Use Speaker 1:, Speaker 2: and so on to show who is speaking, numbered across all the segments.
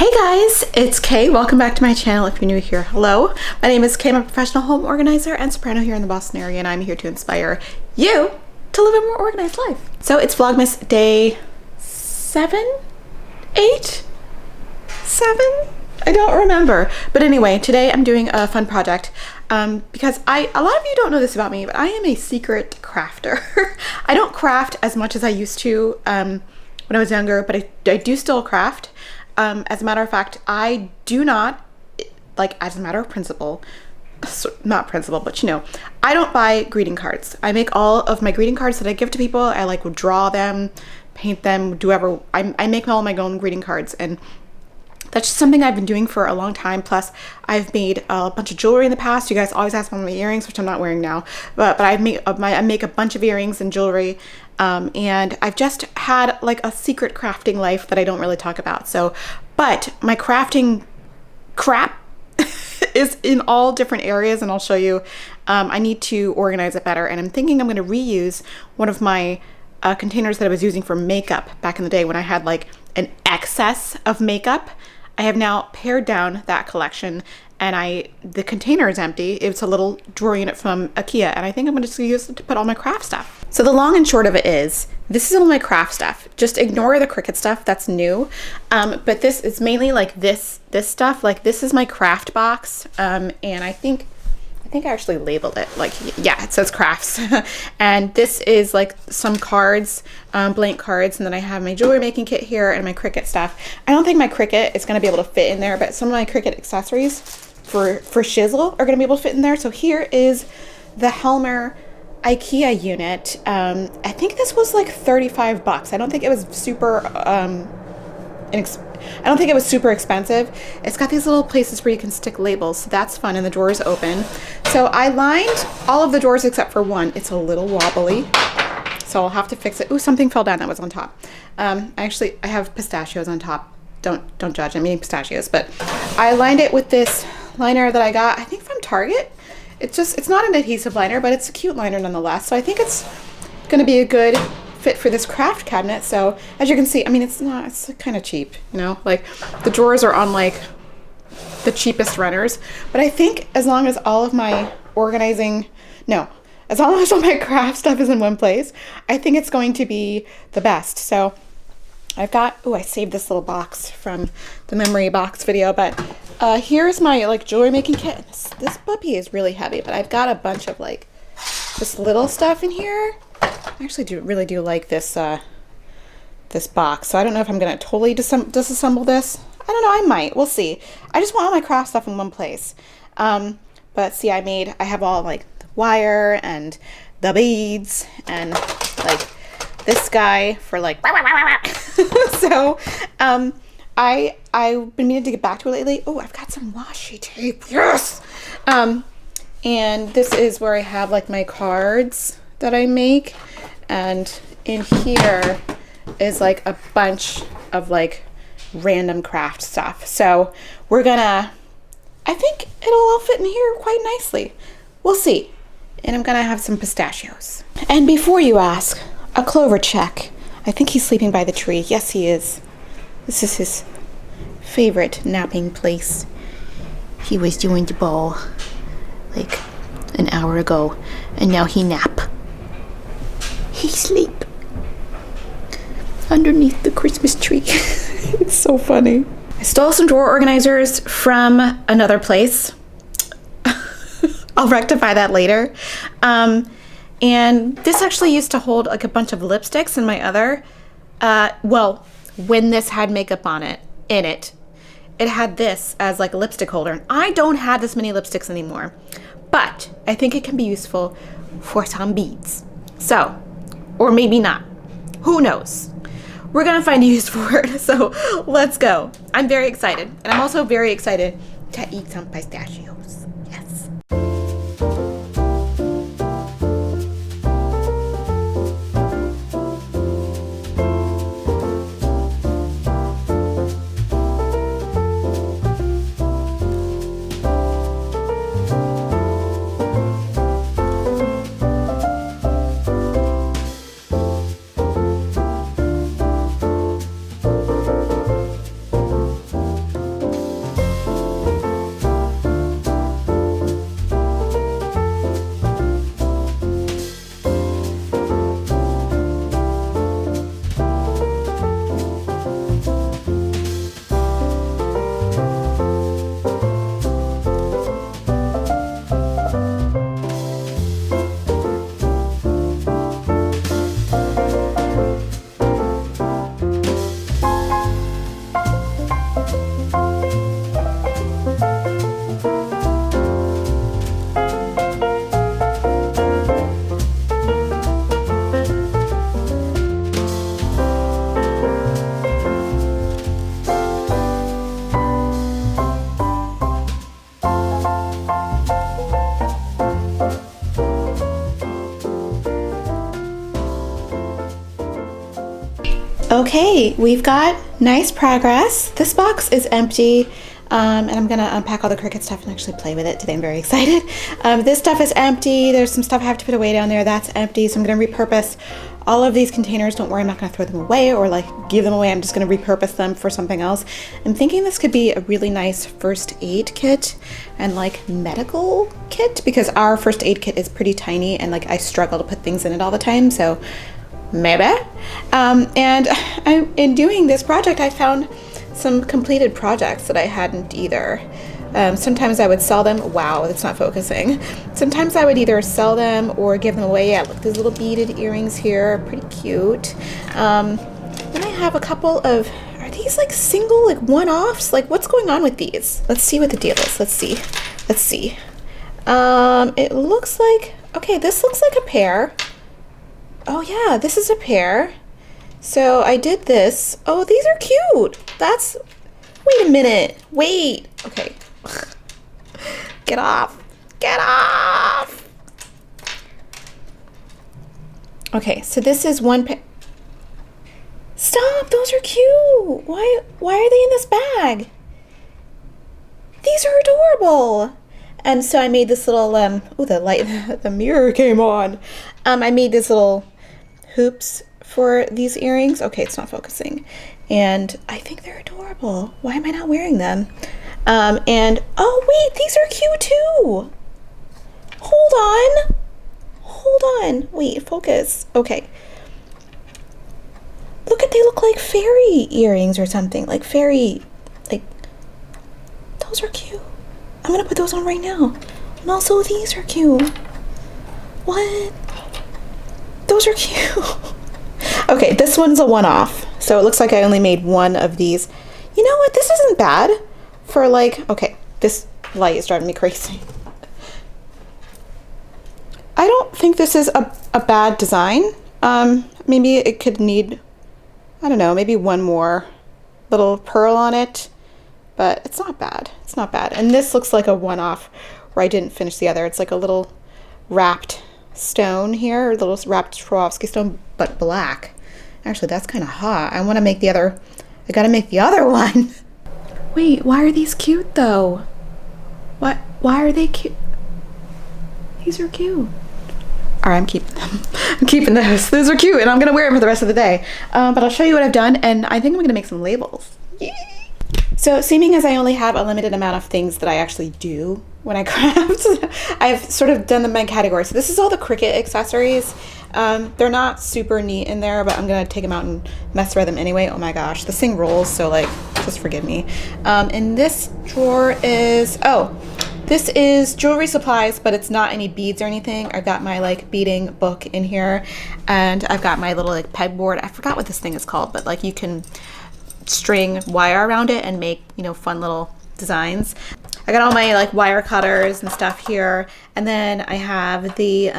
Speaker 1: Hey guys, it's Kay. Welcome back to my channel. If you're new here, hello. My name is Kay. I'm a professional home organizer and soprano here in the Boston area, and I'm here to inspire you to live a more organized life. So it's Vlogmas day 7? 8? 7? I don't remember. But anyway, today I'm doing a fun project because a lot of you don't know this about me, but I am a secret crafter. I don't craft as much as I used to when I was younger, but I do still craft. As a matter of fact, I do not, like, as a matter of principle, not principle, but you know, I don't buy greeting cards. I make all of my greeting cards that I give to people. I like would draw them, paint them, do whatever. I make all my own greeting cards, and that's just something I've been doing for a long time. Plus, I've made a bunch of jewelry in the past. You guys always ask about my earrings, which I'm not wearing now, but I make a bunch of earrings and jewelry. And I've just had like a secret crafting life that I don't really talk about. So, but my crafting crap is in all different areas, and I'll show you. I need to organize it better, and I'm thinking I'm going to reuse one of my containers that I was using for makeup back in the day when I had like an excess of makeup. I have now pared down that collection, and the container is empty. It's a little drawer unit from Ikea, and I think I'm going to just use it to put all my craft stuff. So the long and short of it is, this is all my craft stuff. Just ignore the Cricut stuff, that's new. But this is mainly like this stuff. Like, this is my craft box, and I think I actually labeled it, like, yeah, it says crafts. And this is like some cards, blank cards, and then I have my jewelry making kit here and my Cricut stuff. I don't think my Cricut is going to be able to fit in there, but some of my Cricut accessories for shizzle are going to be able to fit in there. So here is the Helmer Ikea unit. I think this was like 35 bucks. I don't think it was super I don't think it was super expensive. It's got these little places where you can stick labels, so that's fun, and the drawer is open. So I lined all of the drawers except for one. It's a little wobbly, so I'll have to fix it. Ooh, something fell down that was on top. I have pistachios on top. Don't judge, I'm eating pistachios. But I lined it with this liner that I got, I think from Target. It's not an adhesive liner, but it's a cute liner nonetheless. So I think it's gonna be a good fit for this craft cabinet. So as you can see, I mean, it's kind of cheap, you know, like the drawers are on like the cheapest runners, but I think as long as all of my as long as all my craft stuff is in one place, I think it's going to be the best. So I've got, I saved this little box from the memory box video, but here's my like jewelry making kit. This puppy is really heavy, but I've got a bunch of like this little stuff in here. I actually really do like this this box, so I don't know if I'm gonna totally disassemble this. I don't know, I might, we'll see. I just want all my craft stuff in one place. But see, I have all like the wire and the beads and like this guy for like so I've been meaning to get back to it lately. Oh, I've got some washi tape, yes. And this is where I have like my cards that I make, and in here is like a bunch of like random craft stuff. So I think it'll all fit in here quite nicely. We'll see. And I'm gonna have some pistachios. And before you ask, a Clover check. I think he's sleeping by the tree. Yes, he is. This is his favorite napping place. He was doing the ball like an hour ago, and now he nap. He sleep underneath the Christmas tree. It's so funny. I stole some drawer organizers from another place. I'll rectify that later. And this actually used to hold like a bunch of lipsticks in my other, when this had makeup in it had this as like a lipstick holder. And I don't have this many lipsticks anymore, but I think it can be useful for some beads. So, or maybe not. Who knows? We're gonna find a use for it, so let's go. I'm very excited, and I'm also very excited to eat some pistachios. Yes. Okay, we've got nice progress. This box is empty, and I'm gonna unpack all the Cricut stuff and actually play with it today. I'm very excited. This stuff is empty. There's some stuff I have to put away down there. That's empty, so I'm gonna repurpose all of these containers. Don't worry, I'm not gonna throw them away or like give them away. I'm just gonna repurpose them for something else. I'm thinking this could be a really nice first aid kit and like medical kit, because our first aid kit is pretty tiny and like I struggle to put things in it all the time, so maybe. In doing this project, I found some completed projects that I hadn't either. Sometimes I would sell them. Wow, it's not focusing. Sometimes I would either sell them or give them away. Yeah, look, these little beaded earrings here, pretty cute. Then I have a couple of, are these like single, like one-offs? Like what's going on with these? Let's see what the deal is. Let's see. It looks like, okay, this looks like a pair. Oh yeah, this is a pair. So I did this. Oh, these are cute. That's, wait a minute. Wait. Okay. Get off. Get off. Okay, so this is one pair. Stop, those are cute. Why are they in this bag? These are adorable. And so I made this little, oh, the light, the mirror came on. I made these little hoops for these earrings. Okay, it's not focusing. And I think they're adorable. Why am I not wearing them? And, oh wait, these are cute too. Hold on. Wait, focus. Okay. Look at, they look like fairy earrings or something. Like fairy, like, those are cute. I'm gonna put those on right now. And also these are cute. What? Those are cute. Okay, this one's a one-off. So it looks like I only made one of these. You know what? This isn't bad for like, okay, this light is driving me crazy. I don't think this is a bad design. Maybe it could need, I don't know, maybe one more little pearl on it, but it's not bad. It's not bad. And this looks like a one-off where I didn't finish the other. It's like a little wrapped stone here, a little wrapped Swarovski stone, but black. Actually, that's kind of hot. I want to make the other, I gotta make the other one. Wait, why are these cute though? Why are they cute? These are cute. All right, I'm keeping them. I'm keeping those. Those are cute, and I'm gonna wear them for the rest of the day. But I'll show you what I've done, and I think I'm gonna make some labels. Yay! So, seeming as I only have a limited amount of things that I actually do when I craft, I've sort of done them in categories. So this is all the Cricut accessories. They're not super neat in there, but I'm gonna take them out and mess with them anyway. Oh my gosh, this thing rolls, so like, just forgive me. And this drawer is, oh, this is jewelry supplies, but it's not any beads or anything. I've got my like beading book in here, and I've got my little like pegboard. I forgot what this thing is called, but like you can string wire around it and make, you know, fun little designs. I got all my like wire cutters and stuff here, and then I have the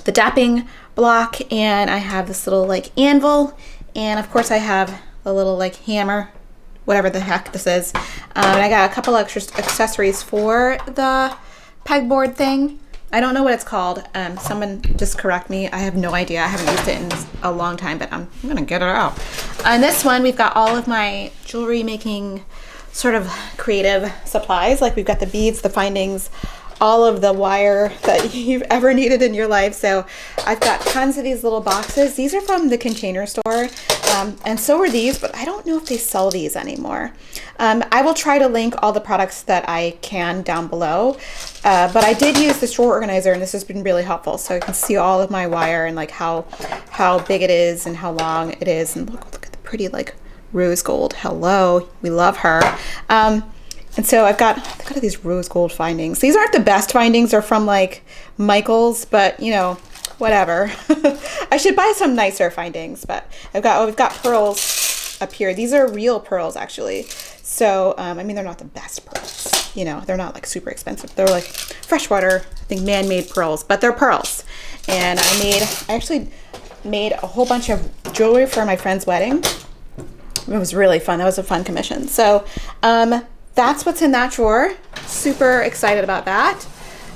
Speaker 1: dapping block, and I have this little like anvil, and of course I have a little like hammer, whatever the heck this is. And I got a couple extra accessories for the pegboard thing. I don't know what it's called. Someone just correct me. I have no idea. I haven't used it in a long time, but I'm gonna get it out. On this one, we've got all of my jewelry making sort of creative supplies. Like we've got the beads, the findings, all of the wire that you've ever needed in your life. So I've got tons of these little boxes. These are from the Container Store, and so are these, but I don't know if they sell these anymore. I will try to link all the products that I can down below, but I did use this drawer organizer, and this has been really helpful. So I can see all of my wire and like how big it is and how long it is. And look at the pretty like rose gold. Hello, we love her. And so I've got these rose gold findings. These aren't the best findings. They're from like Michael's, but you know, whatever. I should buy some nicer findings, but we've got pearls up here. These are real pearls actually. So, I mean, they're not the best pearls, you know, they're not like super expensive. They're like freshwater, I think man-made pearls, but they're pearls. And I actually made a whole bunch of jewelry for my friend's wedding. It was really fun. That was a fun commission. So, that's what's in that drawer. Super excited about that.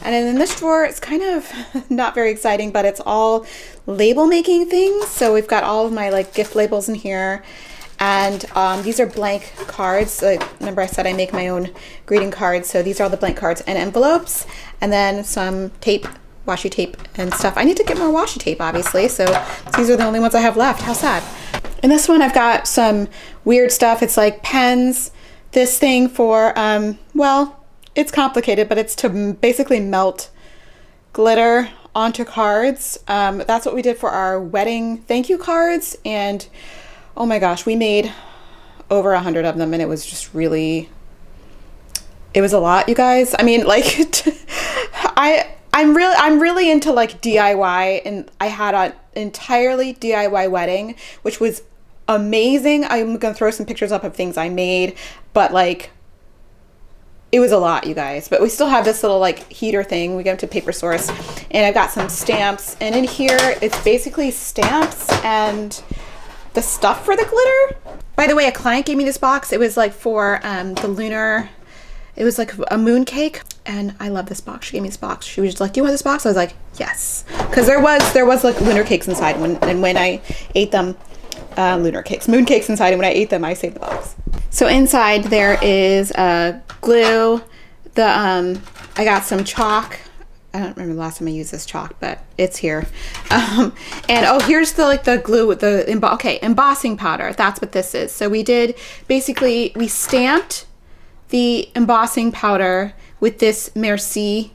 Speaker 1: And then in this drawer, it's kind of not very exciting, but it's all label making things. So we've got all of my like gift labels in here. And these are blank cards. Remember I said I make my own greeting cards. So these are all the blank cards and envelopes. And then some tape, washi tape and stuff. I need to get more washi tape, obviously. So these are the only ones I have left. How sad. In this one, I've got some weird stuff. It's like pens. This thing for, well, it's complicated, but it's to basically melt glitter onto cards. That's what we did for our wedding thank you cards. And oh my gosh, we made over 100 of them, and it was just really, it was a lot, you guys. I mean, like, I'm really into like DIY, and I had an entirely DIY wedding, which was amazing. I'm gonna throw some pictures up of things I made, but like, it was a lot, you guys. But we still have this little like heater thing. We got to Paper Source, and I've got some stamps, and in here it's basically stamps and the stuff for the glitter. By the way, a client gave me this box. It was like for the lunar, it was like a moon cake, and I love this box. She gave me this box. She was just like, do you want this box? I was like, yes, because there was like lunar cakes inside, and when I ate them, moon cakes inside, and when I ate them, I saved the box. So inside there is glue. I got some chalk. I don't remember the last time I used this chalk, but it's here. And oh, here's the glue with the embossing powder. That's what this is. So we stamped the embossing powder with this Merci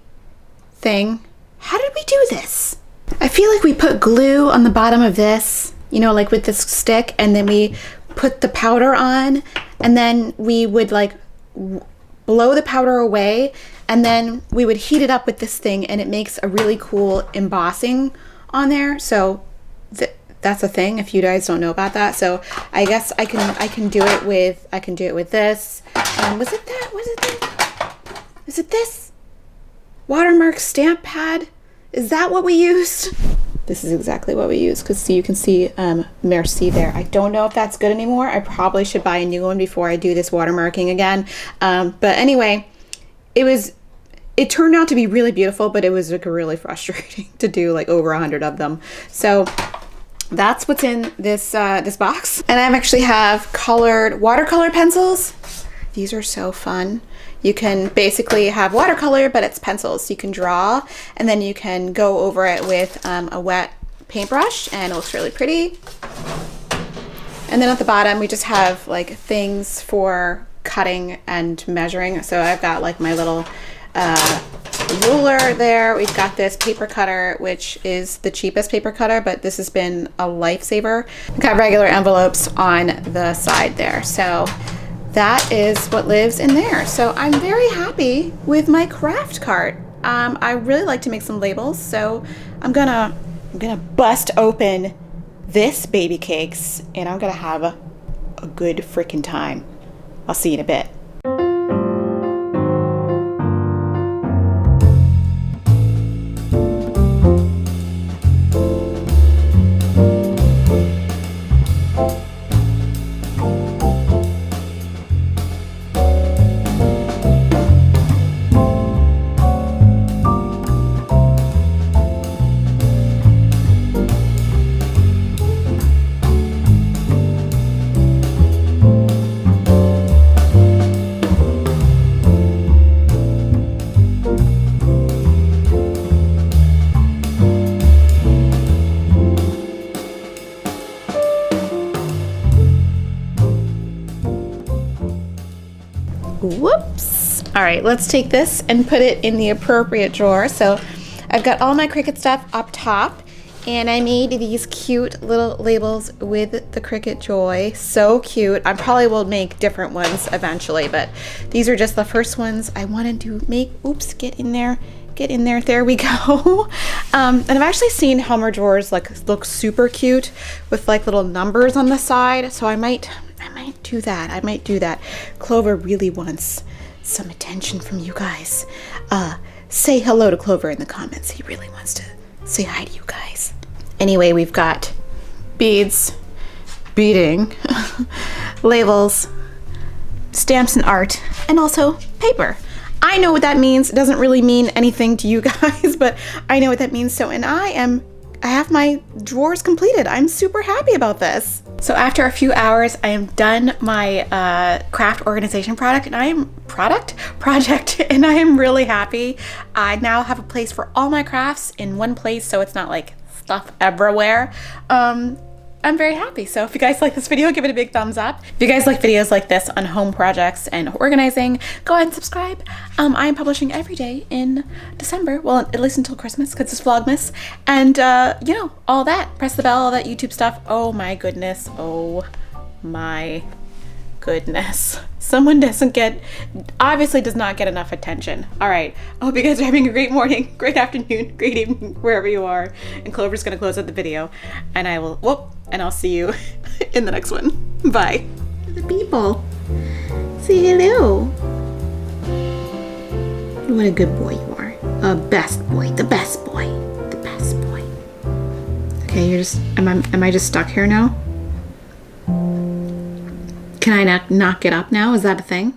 Speaker 1: thing. How did we do this? I feel like we put glue on the bottom of this, you know, like with this stick, and then we put the powder on, and then we would like blow the powder away, and then we would heat it up with this thing, and it makes a really cool embossing on there. So that's a thing if you guys don't know about that. So I guess I can do it with this. Was it this watermark stamp pad? Is that what we used? This is exactly what we used, because you can see Merci there. I don't know if that's good anymore. I probably should buy a new one before I do this watermarking again. But anyway, it turned out to be really beautiful, but it was like really frustrating to do like over 100 of them. So that's what's in this this box. And I actually have colored watercolor pencils. These are so fun. You can basically have watercolor, but it's pencils. You can draw, and then you can go over it with a wet paintbrush, and it looks really pretty. And then at the bottom, we just have like things for cutting and measuring. So I've got like my little ruler there. We've got this paper cutter, which is the cheapest paper cutter, but this has been a lifesaver. We've got regular envelopes on the side there. So that is what lives in there. So I'm very happy with my craft cart. I really like to make some labels, so I'm gonna bust open this baby cakes, and I'm gonna have a good freaking time. I'll see you in a bit. Whoops. All right, let's take this and put it in the appropriate drawer. So I've got all my Cricut stuff up top, and I made these cute little labels with the Cricut Joy. So cute. I probably will make different ones eventually, but these are just the first ones I wanted to make. Oops, get in there. There we go. And I've actually seen Helmer drawers like look super cute with like little numbers on the side. So I might do that. Clover really wants some attention from you guys. Say hello to Clover in the comments. He really wants to say hi to you guys. Anyway, we've got beads, beading, labels, stamps and art, and also paper. I know what that means. It doesn't really mean anything to you guys, but I know what that means. So, and I have my drawers completed. I'm super happy about this. So after a few hours, I am done my craft organization project, and I am really happy. I now have a place for all my crafts in one place, so it's not like stuff everywhere. I'm very happy. So if you guys like this video, give it a big thumbs up. If you guys like videos like this on home projects and organizing, go ahead and subscribe. I am publishing every day in December. Well, at least until Christmas, because it's Vlogmas. And, you know, all that. Press the bell, all that YouTube stuff. Oh my goodness. Oh my goodness. Someone obviously does not get enough attention. All right. I hope you guys are having a great morning, great afternoon, great evening, wherever you are. And Clover's going to close out the video. And I'll see you in the next one. Bye. The people. Say hello. What a good boy you are. A best boy. The best boy. The best boy. Okay, am I just stuck here now? Can I not get up now? Is that a thing?